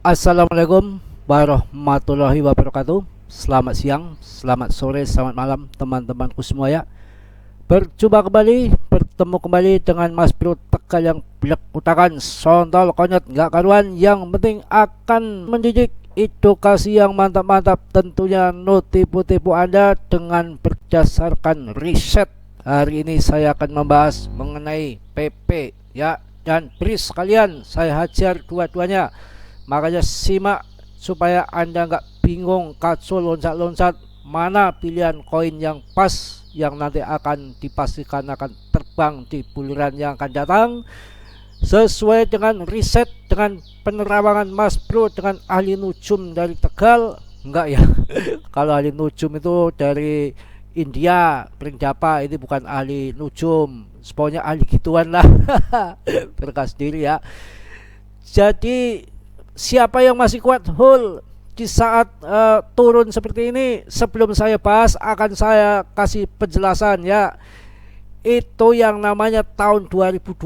Assalamualaikum warahmatullahi wabarakatuh. Selamat siang, selamat sore, selamat malam teman-temanku semua ya. Bertemu kembali dengan Mas Bro Tegal yang blek utakan sontol konyet nggak karuan. Yang penting akan mendidik, edukasi yang mantap-mantap, tentunya no tipu-tipu Anda dengan berdasarkan riset. Hari ini saya akan membahas mengenai PP ya, dan BRIS kalian saya hajar dua-duanya. Makanya simak supaya Anda nggak bingung kacau loncat-loncat mana pilihan koin yang pas yang nanti akan dipastikan akan terbang di bulan yang akan datang sesuai dengan riset, dengan penerawangan Mas Bro, dengan ahli nujum dari Tegal. Enggak ya, kalau ahli nujum itu dari India, Prinjapa, ini bukan ahli nujum, pokoknya ahli gituan lah. Berkas diri ya. Jadi siapa yang masih kuat hold di saat turun seperti ini? Sebelum saya bahas, akan saya kasih penjelasan ya. Itu yang namanya tahun 2020.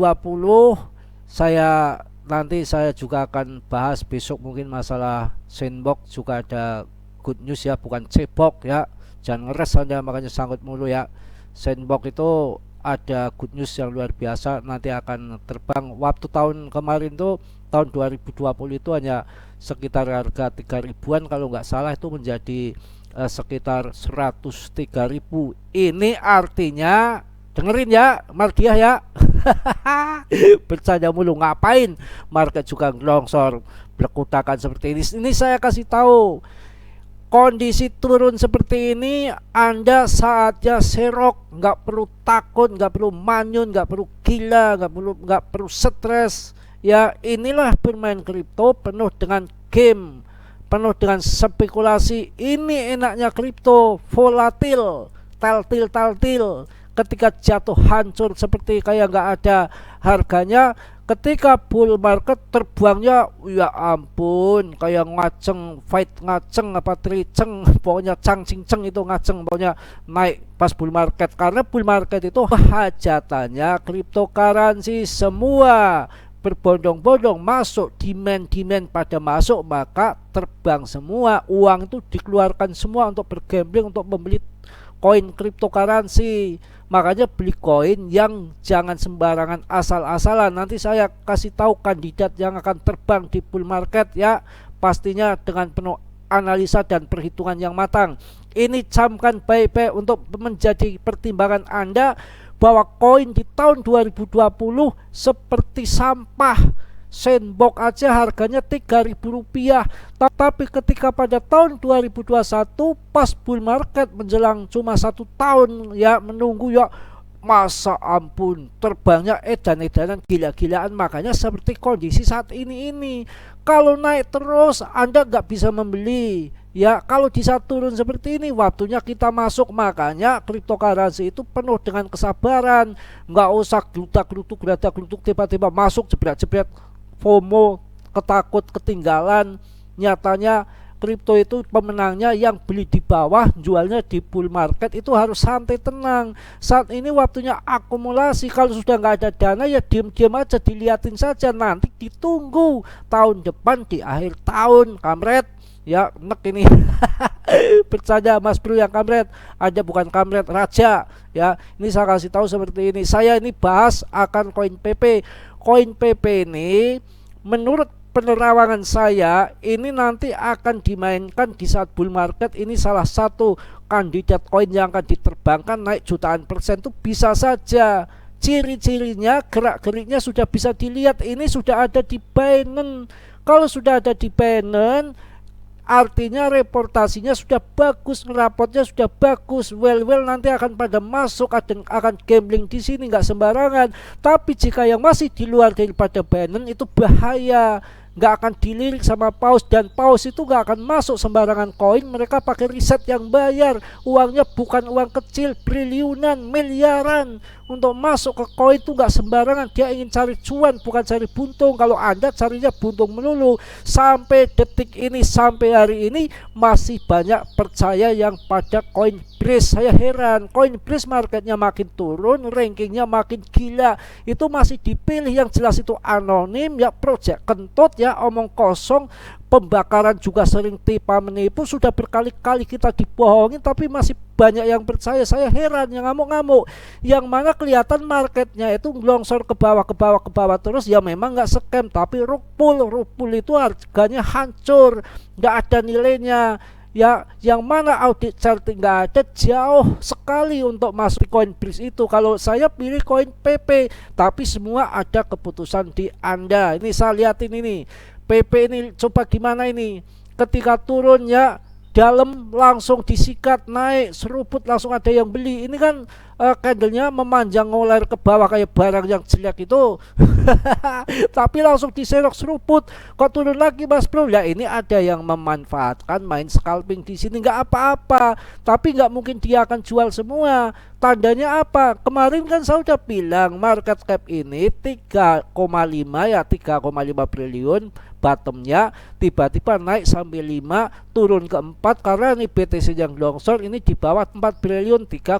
Nanti saya juga akan bahas besok mungkin masalah sandbox, juga ada good news ya, bukan cebok ya. Jangan ngeres Anda makanya sangkut mulu ya. Sandbox itu ada good news yang luar biasa, nanti akan terbang. Waktu tahun kemarin tuh, tahun 2020 itu hanya sekitar harga 3 ribuan kalau nggak salah, itu menjadi sekitar 103 ribu. Ini artinya, dengerin ya Mardiah ya. Bercanda mulu, ngapain market juga longsor berkutakan seperti ini. Ini saya kasih tahu, kondisi turun seperti ini Anda saatnya serok, nggak perlu takut, nggak perlu manyun, nggak perlu gila, nggak perlu stres ya. Inilah bermain kripto penuh dengan game, penuh dengan spekulasi. Ini enaknya kripto, volatil, taltil. Ketika jatuh hancur seperti kayak nggak ada harganya. Ketika bull market terbangnya, ya ampun, kayak ngaceng, fight ngaceng apa triceng, pokoknya cang cinceng itu ngaceng, pokoknya naik pas bull market. Karena bull market itu hajatannya cryptocurrency semua berbondong-bondong masuk, demand pada masuk, maka terbang semua, uang itu dikeluarkan semua untuk bergambling, untuk membeli koin cryptocurrency. Makanya beli koin yang jangan sembarangan asal-asalan. Nanti saya kasih tahu kandidat yang akan terbang di bull market ya, pastinya dengan penuh analisa dan perhitungan yang matang. Ini camkan baik-baik untuk menjadi pertimbangan Anda bahwa koin di tahun 2020 seperti sampah. Sandbox aja harganya Rp3.000, tapi ketika pada tahun 2021 pas bull market menjelang cuma 1 tahun ya menunggu ya, masa ampun terbangnya edan-edanan gila-gilaan. Makanya seperti kondisi saat ini kalau naik terus Anda nggak bisa membeli ya. Kalau di saat turun seperti ini waktunya kita masuk. Makanya cryptocurrency itu penuh dengan kesabaran, nggak usah glutak-glutuk tiba-tiba masuk jebret-jebret, FOMO, ketakut ketinggalan. Nyatanya kripto itu pemenangnya yang beli di bawah, jualnya di bull market. Itu harus santai tenang. Saat ini waktunya akumulasi. Kalau sudah nggak ada dana ya diam-diam aja, diliatin saja. Nanti ditunggu tahun depan di akhir tahun, kamret ya. Nek ini bercanda Mas Bro yang kamret, ada bukan kamret raja ya. Ini saya kasih tahu seperti ini. Saya ini bahas akan koin PP. Koin PP ini menurut penerawangan saya ini nanti akan dimainkan di saat bull market. Ini salah satu kandidat koin yang akan diterbangkan naik jutaan persen. Itu bisa saja. Ciri-cirinya, gerak-geriknya sudah bisa dilihat. Ini sudah ada di Binance. Kalau sudah ada di Binance, artinya reportasinya sudah bagus, rapotnya sudah bagus. Well nanti akan pada masuk, akan gambling di sini nggak sembarangan. Tapi jika yang masih di luar daripada Binance itu bahaya, nggak akan dilirik sama paus, dan paus itu nggak akan masuk sembarangan koin. Mereka pakai riset yang bayar, uangnya bukan uang kecil, triliunan, miliaran untuk masuk ke koin itu nggak sembarangan. Dia ingin cari cuan, bukan cari buntung. Kalau Anda carinya buntung melulu. Sampai detik ini, sampai hari ini masih banyak percaya yang pada koin BRIS. Saya heran, koin BRIS marketnya makin turun, rankingnya makin gila. Itu masih dipilih yang jelas itu anonim ya, project kentut ya. ya, omong kosong. Pembakaran juga sering tipa menipu, sudah berkali-kali kita dibohongin tapi masih banyak yang percaya. Saya heran, yang ngamuk-ngamuk, yang mana kelihatan marketnya itu longsor ke bawah ke bawah ke bawah terus. Ya memang nggak scam, tapi rug pull itu harganya hancur, nggak ada nilainya. Ya, yang mana audit charting nggak ada, jauh sekali untuk masuk koin BRIX itu. Kalau saya pilih koin PP, tapi semua ada keputusan di Anda. Ini saya lihatin ini PP ini, coba gimana ini, ketika turun ya dalam langsung disikat, naik seruput langsung ada yang beli. Ini kan candlenya memanjang ngoler ke bawah kayak barang yang jelek itu. Tapi langsung diserok seruput, kok turun lagi Mas Bro? Ya ini ada yang memanfaatkan main scalping di sini, nggak apa-apa, tapi nggak mungkin dia akan jual semua. Tandanya apa? Kemarin kan saya udah bilang market cap ini 3,5 ya, 3,5 triliun bottomnya, tiba-tiba naik sampai 5, turun ke 4 karena ini BTC yang longsor ini di bawah 4 triliun 3,8,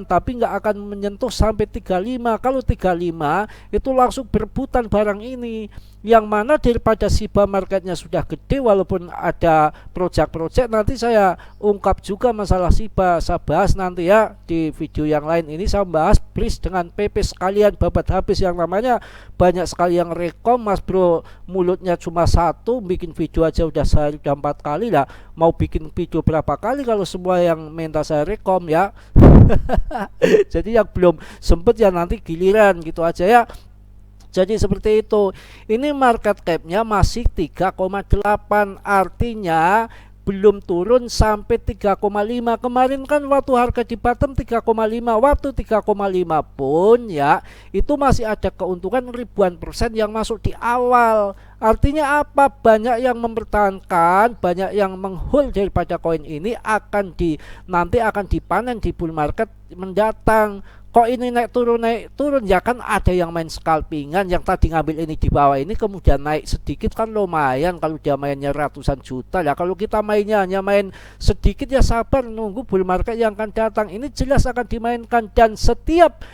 tapi nggak akan menyentuh sampai 35. Kalau 35 itu langsung berebutan barang ini, yang mana daripada SIBA marketnya sudah gede, walaupun ada project-project, nanti saya ungkap juga masalah SIBA, saya bahas nanti ya di video yang lain. Ini saya bahas BRIX dengan PP sekalian babat habis, yang namanya banyak sekali yang rekom, Mas Bro mulutnya cuma satu, bikin video aja udah sehari udah 4 kali lah, mau bikin video berapa kali kalau semua yang minta saya rekom ya. Jadi yang belum sempet ya nanti giliran gitu aja ya. Jadi seperti itu. Ini market capnya masih 3,8, artinya belum turun sampai 3,5. Kemarin kan waktu harga di bottom 3,5, waktu 3,5 pun ya itu masih ada keuntungan ribuan persen yang masuk di awal. Artinya apa? Banyak yang mempertahankan, banyak yang menghold daripada koin ini nanti akan dipanen di bull market mendatang. Kok ini naik turun ya, kan ada yang main scalpingan, yang tadi ngambil ini di bawah ini kemudian naik sedikit kan lumayan. Kalau dia mainnya ratusan juta ya, kalau kita mainnya hanya main sedikit ya sabar nunggu bull market yang akan datang. Ini jelas akan dimainkan, dan setiap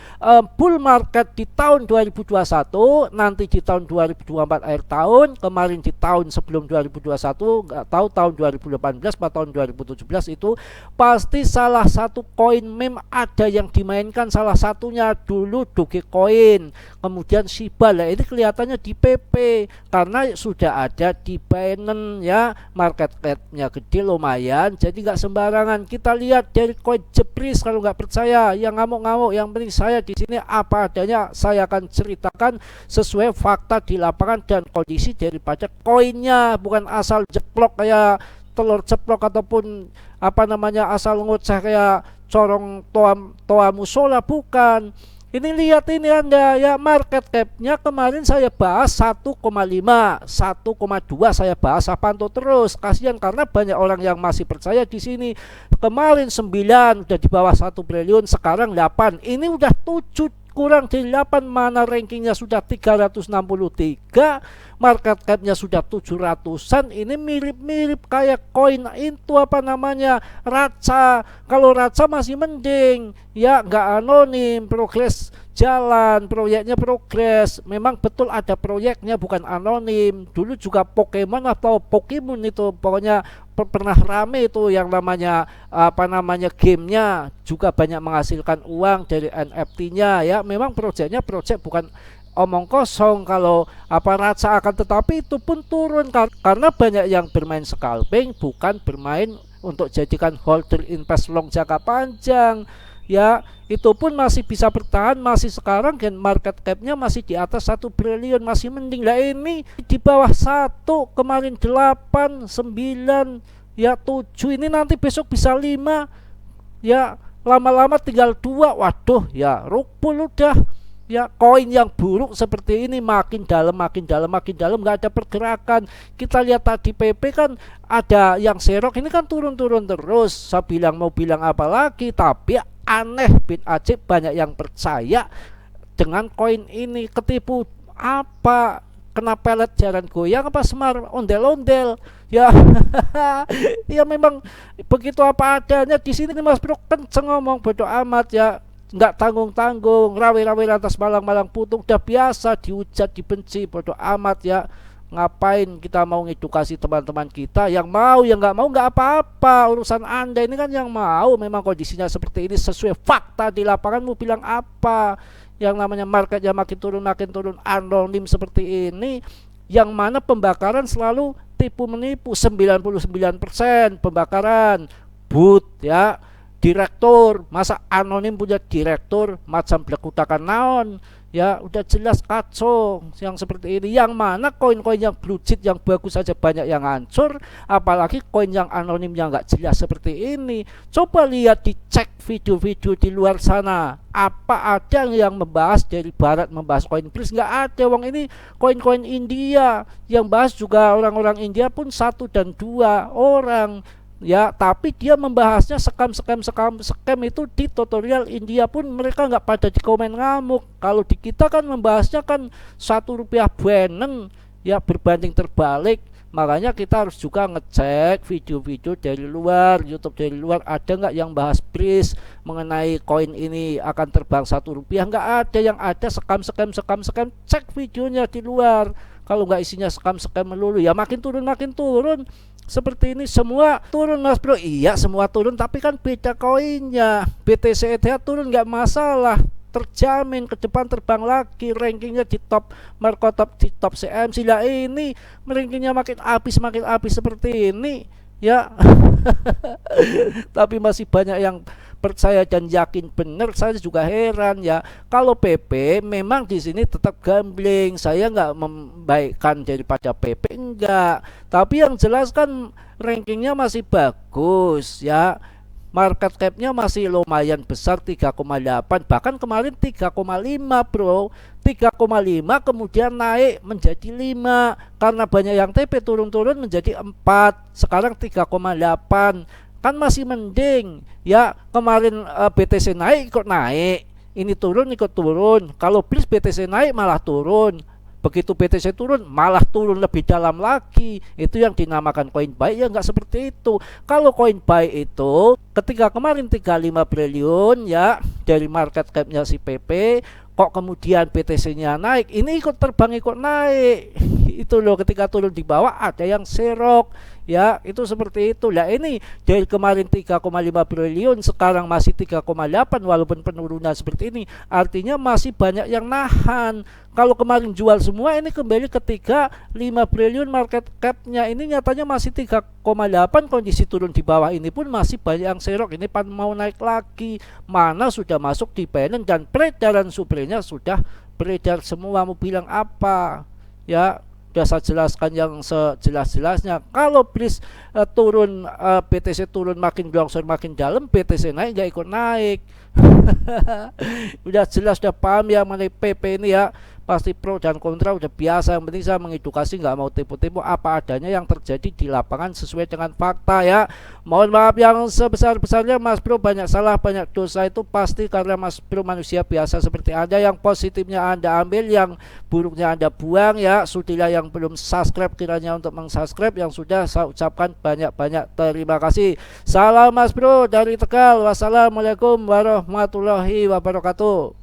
bull market di tahun 2021, nanti di tahun 2024 akhir tahun, kemarin di tahun sebelum 2021, nggak tahu tahun 2018 atau tahun 2017, itu pasti salah satu koin meme ada yang dimainkan. Salah satunya dulu Dogecoin, kemudian Shiba. Lah ini kelihatannya di PP karena sudah ada di Binance ya, market cap-nya gede lumayan, jadi nggak sembarangan. Kita lihat dari koin Jepris, kalau nggak percaya yang ngamuk-ngamuk, yang penting saya di sini apa adanya, saya akan ceritakan sesuai fakta di lapangan dan kondisi daripada koinnya, bukan asal jeplok kayak telur ceplok ataupun apa namanya asal ngoceh kayak corong toa musola, bukan. Ini lihat ini Anda ya, market capnya kemarin saya bahas 1,5, 1,2 saya bahas, saya pantau terus. Kasihan karena banyak orang yang masih percaya di sini. Kemarin 9 udah di bawah 1 triliun, sekarang 8. Ini udah 7 kurang dari 8, mana rankingnya sudah 363, market capnya sudah 700-an. Ini mirip-mirip kayak koin itu apa namanya, Raca. Kalau Raca masih mending ya, nggak anonim, progres jalan, proyeknya progres, memang betul ada proyeknya, bukan anonim. Dulu juga Pokemon atau Pokemon itu pokoknya pernah rame itu yang namanya apa namanya, gamenya juga banyak menghasilkan uang dari NFT-nya ya. Memang proyeknya proyek, bukan omong kosong. Kalau apa Raca akan, tetapi itu pun turun karena banyak yang bermain scalping, bukan bermain untuk jadikan holder invest long jangka panjang ya. Itu pun masih bisa bertahan, masih sekarang dan market capnya masih di atas 1 triliun, masih mending. Lah ini di bawah 1, kemarin 8, 9 ya 7, ini nanti besok bisa 5 ya, lama-lama tinggal 2. Waduh ya, rug pull udah ya. Koin yang buruk seperti ini makin dalam, makin dalam, makin dalam, nggak ada pergerakan. Kita lihat tadi PP kan ada yang serok, ini kan turun-turun terus. Saya bilang mau bilang apa lagi, tapi aneh bin Aceh banyak yang percaya dengan koin ini. Ketipu apa, kena pelet jalan goyang apa semar ondel-ondel ya. Ya memang begitu apa adanya di sini. Mas Bro kenceng ngomong, bodoh amat ya, nggak tanggung-tanggung, rawe-rawe lantas malang-malang putung, udah biasa dihujat, dibenci, bodoh amat ya. Ngapain kita mau ngedukasi teman-teman kita? Yang mau, yang nggak mau nggak apa-apa, urusan Anda. Ini kan yang mau memang kondisinya seperti ini sesuai fakta di lapangan. Mau bilang apa? Yang namanya marketnya makin turun anonim seperti ini, yang mana pembakaran selalu tipu menipu. 99% pembakaran boot ya, direktur. Masa anonim punya direktur macam blekutakan naon ya, udah jelas kacau yang seperti ini. Yang mana koin-koin yang blue chip yang bagus saja banyak yang hancur, apalagi koin yang anonim yang nggak jelas seperti ini. Coba lihat, dicek video-video di luar sana, apa ada yang membahas dari barat membahas koin please? Nggak ada. Wong ini koin-koin India yang bahas juga orang-orang India pun 1 dan 2 orang ya, tapi dia membahasnya scam itu di tutorial India pun mereka nggak pada di komen ngamuk. Kalau di kita kan membahasnya kan Rp1 benen ya, berbanding terbalik. Makanya kita harus juga ngecek video-video dari luar, YouTube dari luar, ada nggak yang bahas please mengenai koin ini akan terbang Rp1. Nggak ada. Yang ada scam. Cek videonya di luar. Kalau nggak isinya scam melulu ya makin turun. Seperti ini semua turun Mas Bro. Iya semua turun, tapi kan beda koinnya. BTC ETH turun nggak masalah, terjamin ke depan terbang lagi, rankingnya di top Marco, top di top CMC. Lah ini rankingnya makin habis seperti ini ya. Tapi masih banyak yang percaya dan yakin benar. Saya juga heran ya. Kalau PP memang di sini tetap gambling. Saya nggak membaikkan daripada PP, enggak. Tapi yang jelas kan rankingnya masih bagus ya. Market capnya masih lumayan besar 3,8, bahkan kemarin 3,5 bro. 3,5 kemudian naik menjadi 5 karena banyak yang TP turun menjadi 4, sekarang 3,8. Kan masih mending ya. Kemarin BTC naik ikut naik, ini turun ikut turun. Kalau please BTC naik malah turun, begitu BTC turun malah turun lebih dalam lagi. Itu yang dinamakan koin buy ya, nggak seperti itu. Kalau koin buy itu ketika kemarin 35 triliun ya dari market capnya si PP, kok kemudian BTC-nya naik, ini ikut terbang ikut naik. Itu loh, ketika turun di bawah ada yang serok ya, itu seperti itu. Lah ini dari kemarin 3,5 triliun sekarang masih 3,8 walaupun penurunan seperti ini, artinya masih banyak yang nahan. Kalau kemarin jual semua, ini kembali ketika 5 triliun market capnya, ini nyatanya masih 3,8. Kondisi turun di bawah ini pun masih banyak yang serok. Ini pan mau naik lagi, mana sudah masuk di Binance dan peredaran suplainya sudah beredar semua. Mau bilang apa ya, sudah saya jelaskan yang sejelas-jelasnya. Kalau please turun, BTC turun makin longsor makin dalam, BTC naik nggak ikut naik. Udah jelas, udah paham ya mengenai PP ini ya. Pasti pro dan kontra udah biasa. Yang penting saya mengedukasi, nggak mau tipu-tipu, apa adanya yang terjadi di lapangan sesuai dengan fakta ya. Mohon maaf yang sebesar-besarnya Mas Bro, banyak salah banyak dosa itu pasti karena Mas Bro manusia biasa seperti Anda. Yang positifnya Anda ambil, yang buruknya Anda buang ya. Sudilah yang belum subscribe kiranya untuk meng-subscribe, yang sudah saya ucapkan banyak-banyak terima kasih. Salam Mas Bro dari Tegal. Wassalamualaikum warahmatullahi wabarakatuh.